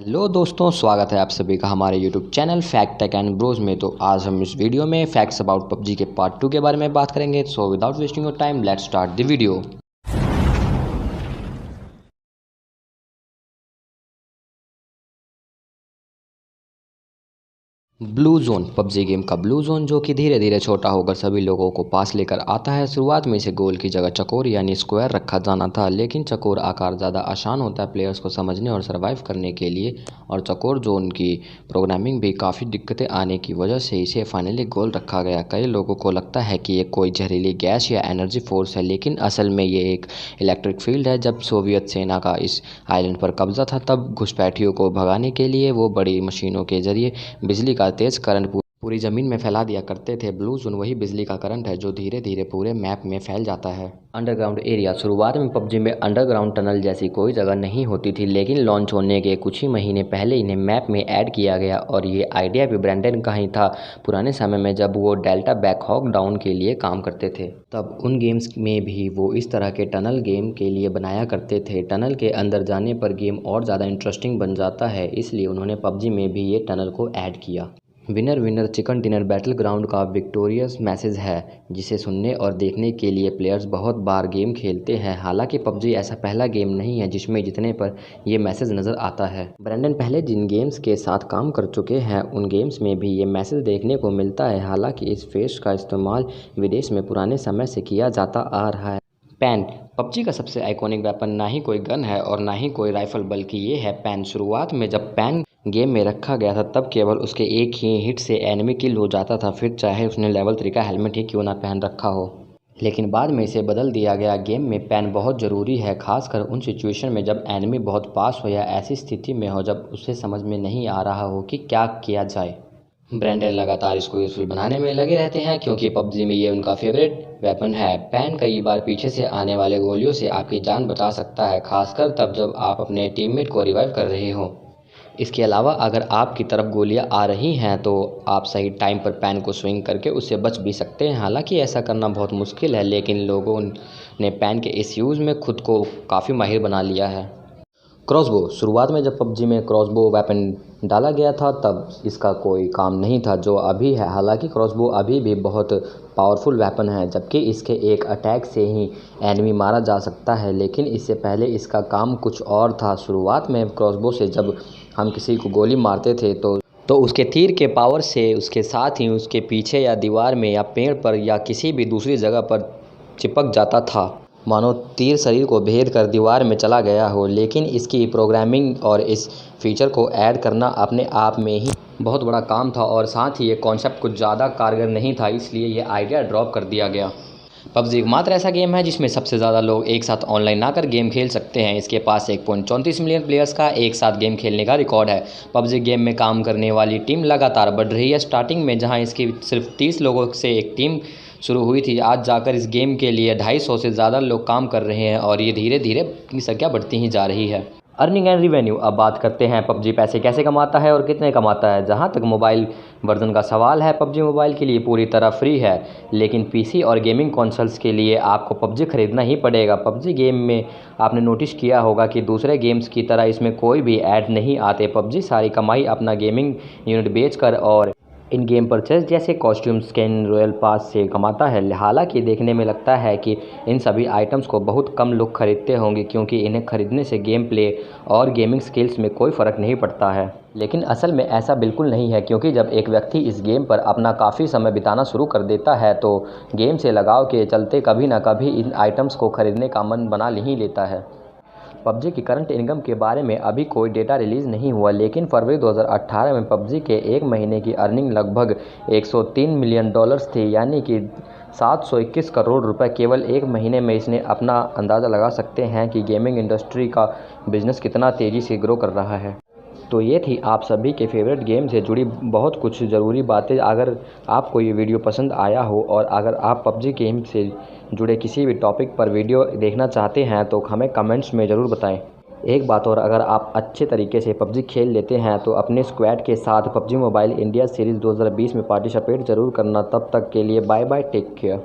Hello दोस्तों, स्वागत है आप सभी का हमारे YouTube channel fact tech and bros में। तो आज हम इस वीडियो में फैक्ट्स अबाउट पबजी के पार्ट 2 के बारे में बात करेंगे। So without wasting your time let's start the video. Blue zone PUBG game का ब्लू जोन जो कि धीरे धीरे छोटा होकर सभी लोगों को पास लेकर आता है। शुरुआत में इसे गोल की जगह चकोर यानी स्क्वायर रखा जाना था, लेकिन चकोर आकार ज़्यादा आसान होता है प्लेयर्स को समझने और सरवाइव करने के लिए, और चकोर जोन की प्रोग्रामिंग भी काफ़ी दिक्कतें आने की वजह से इसे फाइनली गोल रखा गया। कई लोगों को लगता है कि ये कोई जहरीली गैस या एनर्जी फोर्स है, लेकिन असल में ये एक इलेक्ट्रिक फील्ड है। जब सोवियत सेना का इस आइलैंड पर कब्जा था तब घुसपैठियों को भगाने के लिए वो बड़ी मशीनों के जरिए बिजली का तेज करंट पूरी ज़मीन में फैला दिया करते थे। ब्लू जोन वही बिजली का करंट है जो धीरे धीरे पूरे मैप में फैल जाता है। अंडरग्राउंड एरिया शुरुआत में पबजी में अंडरग्राउंड टनल जैसी कोई जगह नहीं होती थी, लेकिन लॉन्च होने के कुछ ही महीने पहले इन्हें मैप में ऐड किया गया, और ये आइडिया भी ब्रैंडन का ही था। पुराने समय में जब वो डेल्टा बैकहॉक डाउन के लिए काम करते थे तब उन गेम्स में भी वो इस तरह के टनल गेम के लिए बनाया करते थे। टनल के अंदर जाने पर गेम और ज़्यादा इंटरेस्टिंग बन जाता है, इसलिए उन्होंने पबजी में भी ये टनल को ऐड किया। Winner winner chicken dinner battle ground का विक्टोरियस मैसेज है, जिसे सुनने और देखने के लिए प्लेयर्स बहुत बार गेम खेलते हैं। हालांकि पबजी ऐसा पहला गेम नहीं है जिसमें जितने पर यह मैसेज नज़र आता है। ब्रैंडन पहले जिन गेम्स के साथ काम कर चुके हैं उन गेम्स में भी ये मैसेज देखने को मिलता है। हालांकि इस फेस का इस्तेमाल विदेश में पुराने समय से किया जाता आ रहा है। पैन पबजी का सबसे आइकॉनिक वेपन ना ही कोई गन है और ना ही कोई राइफल, बल्कि ये है पैन। शुरुआत में जब पैन गेम में रखा गया था तब केवल उसके एक ही हिट से एनिमी किल हो जाता था, फिर चाहे उसने लेवल 3 का हेलमेट ही क्यों ना पहन रखा हो। लेकिन बाद में इसे बदल दिया गया। गेम में पैन बहुत ज़रूरी है, खासकर उन सिचुएशन में जब एनिमी बहुत पास हो या ऐसी स्थिति में हो जब उसे समझ में नहीं आ रहा हो कि क्या किया जाए। ब्रैंडन लगातार इसको यूजफुल बनाने में लगे रहते हैं क्योंकि पबजी में ये उनका फेवरेट वेपन है। पैन कई बार पीछे से आने वाले गोलियों से आपकी जान बचा सकता है, खासकर तब जब आप अपने टीममेट को रिवाइव कर रहे हो। इसके अलावा अगर आपकी तरफ गोलियां आ रही हैं तो आप सही टाइम पर पैन को स्विंग करके उससे बच भी सकते हैं। हालांकि ऐसा करना बहुत मुश्किल है, लेकिन लोगों ने पैन के इस यूज़ में खुद को काफ़ी माहिर बना लिया है। क्रॉसबो शुरुआत में जब पबजी में क्रॉसबो वेपन डाला गया था तब इसका कोई काम नहीं था जो अभी है। हालांकि क्रॉसबो अभी भी बहुत पावरफुल वेपन है, जबकि इसके एक अटैक से ही एनिमी मारा जा सकता है, लेकिन इससे पहले इसका काम कुछ और था। शुरुआत में क्रॉसबो से जब हम किसी को गोली मारते थे तो उसके तीर के पावर से उसके साथ ही उसके पीछे या दीवार में या पेड़ पर या किसी भी दूसरी जगह पर चिपक जाता था, मानो तीर शरीर को भेद कर दीवार में चला गया हो। लेकिन इसकी प्रोग्रामिंग और इस फीचर को ऐड करना अपने आप में ही बहुत बड़ा काम था, और साथ ही ये कॉन्सेप्ट कुछ ज़्यादा कारगर नहीं था, इसलिए ये आइडिया ड्रॉप कर दिया गया। पबजी एकमात्र ऐसा गेम है जिसमें सबसे ज़्यादा लोग एक साथ ऑनलाइन आकर गेम खेल सकते हैं। इसके पास 1.34 मिलियन प्लेयर्स का एक साथ गेम खेलने का रिकॉर्ड है। पबजी गेम में काम करने वाली टीम लगातार बढ़ रही है। स्टार्टिंग में जहां इसकी सिर्फ 30 लोगों से एक टीम शुरू हुई थी, आज जाकर इस गेम के लिए 250 से ज़्यादा लोग काम कर रहे हैं, और ये धीरे धीरे की संख्या बढ़ती ही जा रही है। अर्निंग एंड रिवेन्यू अब बात करते हैं पबजी पैसे कैसे कमाता है और कितने कमाता है। जहां तक मोबाइल वर्जन का सवाल है, पबजी मोबाइल के लिए पूरी तरह फ्री है, लेकिन पीसी और गेमिंग कंसोल्स के लिए आपको पबजी खरीदना ही पड़ेगा। पबजी गेम में आपने नोटिस किया होगा कि दूसरे गेम्स की तरह इसमें कोई भी ऐड नहीं आते। पबजी सारी कमाई अपना गेमिंग यूनिट बेचकर और इन गेम परचेज जैसे कॉस्ट्यूम, स्किन, रॉयल पास से कमाता है। हालांकि देखने में लगता है कि इन सभी आइटम्स को बहुत कम लोग खरीदते होंगे क्योंकि इन्हें खरीदने से गेम प्ले और गेमिंग स्किल्स में कोई फ़र्क नहीं पड़ता है। लेकिन असल में ऐसा बिल्कुल नहीं है, क्योंकि जब एक व्यक्ति इस गेम पर अपना काफ़ी समय बिताना शुरू कर देता है तो गेम से लगाव के चलते कभी ना कभी इन आइटम्स को खरीदने का मन बना ही लेता है। पबजी की करंट इनकम के बारे में अभी कोई डेटा रिलीज़ नहीं हुआ, लेकिन फरवरी 2018 में पबजी के एक महीने की अर्निंग लगभग 103 मिलियन डॉलर्स थी, यानी कि 721 करोड़ रुपए केवल एक महीने में। इसने अपना अंदाज़ा लगा सकते हैं कि गेमिंग इंडस्ट्री का बिजनेस कितना तेज़ी से ग्रो कर रहा है। तो ये थी आप सभी के फेवरेट गेम से जुड़ी बहुत कुछ ज़रूरी बातें। अगर आपको ये वीडियो पसंद आया हो और अगर आप पबजी गेम से जुड़े किसी भी टॉपिक पर वीडियो देखना चाहते हैं तो हमें कमेंट्स में ज़रूर बताएं। एक बात और, अगर आप अच्छे तरीके से पबजी खेल लेते हैं तो अपने स्क्वाड के साथ पबजी मोबाइल इंडिया सीरीज़ 2020 में पार्टिसिपेट ज़रूर करना। तब तक के लिए बाय बाय, टेक केयर।